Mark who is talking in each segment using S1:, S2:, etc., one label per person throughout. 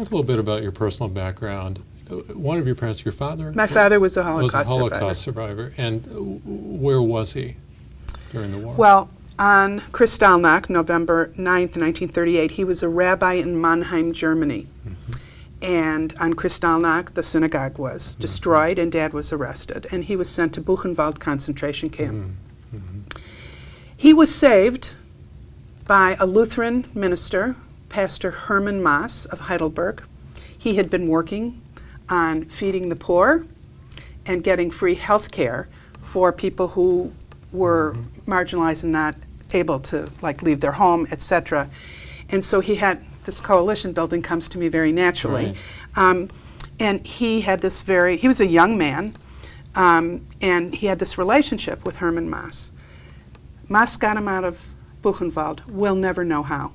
S1: talk a little bit about your personal background. One of your parents, your father?
S2: My father was a Holocaust
S1: survivor. And where was he during the war?
S2: Well, on Kristallnacht, November 9th, 1938, he was a rabbi in Mannheim, Germany. And on Kristallnacht, the synagogue was destroyed and Dad was arrested. And he was sent to Buchenwald concentration camp. He was saved by a Lutheran minister, Pastor Hermann Maas of Heidelberg. He had been working on feeding the poor and getting free health care for people who were marginalized and not able to leave their home, etc. And so he had this coalition building comes to me very naturally. Right. And he had this he was a young man, and he had this relationship with Hermann Maas. Maas got him out of Buchenwald. We'll never know how.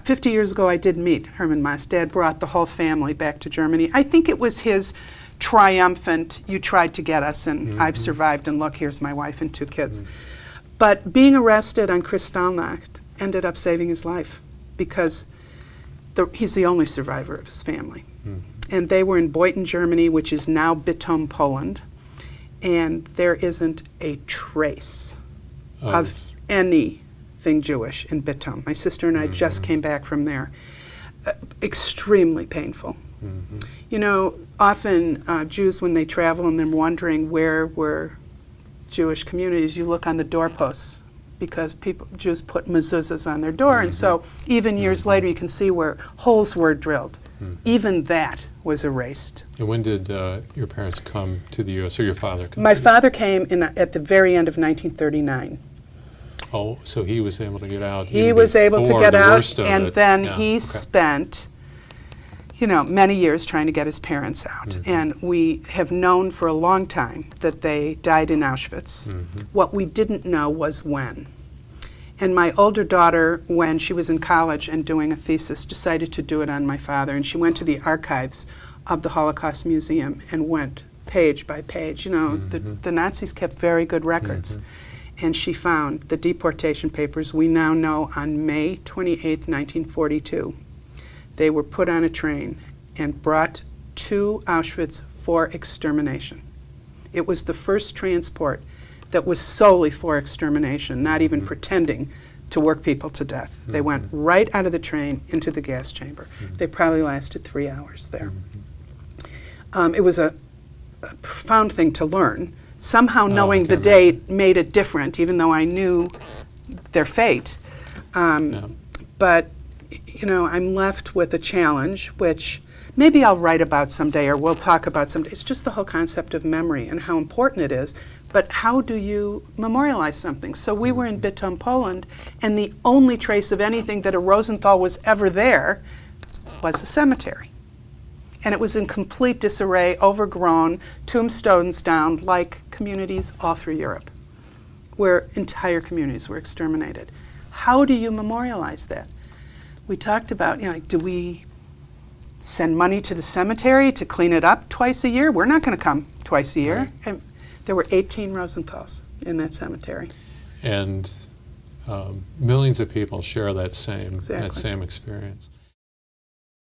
S2: 50 years ago, I did meet Hermann Maas. Dad brought the whole family back to Germany. I think it was his triumphant, you tried to get us, and I've survived, and look, here's my wife and 2 kids. But being arrested on Kristallnacht ended up saving his life because he's the only survivor of his family. And they were in Beuthen, Germany, which is now Bytom, Poland, and there isn't a trace of anything Jewish in Bytom. My sister and I just came back from there. Extremely painful. You know, often Jews, when they travel and they're wondering where were Jewish communities, you look on the doorposts because Jews put mezuzahs on their door, and so even years later you can see where holes were drilled. Even that was erased.
S1: And when did your parents come to the U.S., or your father come?
S2: My father came at the very end of 1939.
S1: Oh, so he was able to get out.
S2: He was able to get out, and then he spent, many years trying to get his parents out. And we have known for a long time that they died in Auschwitz. What we didn't know was when. And my older daughter, when she was in college and doing a thesis, decided to do it on my father. And she went to the archives of the Holocaust Museum and went page by page. The Nazis kept very good records. And she found the deportation papers we now know on May 28th, 1942. They were put on a train and brought to Auschwitz for extermination. It was the first transport that was solely for extermination, not even pretending to work people to death. They went right out of the train into the gas chamber. They probably lasted 3 hours there. It was a profound thing to learn. Somehow knowing the date made it different, even though I knew their fate. But, I'm left with a challenge, which maybe I'll write about someday, or we'll talk about someday. It's just the whole concept of memory and how important it is. But how do you memorialize something? So we were in Bytom, Poland, and the only trace of anything that a Rosenthal was ever there was a cemetery. And it was in complete disarray, overgrown, tombstones down, like communities all through Europe, where entire communities were exterminated. How do you memorialize that? We talked about, do we send money to the cemetery to clean it up twice a year? We're not going to come twice a year. Right. There were 18 Rosenthals in that cemetery.
S1: And millions of people share that same experience.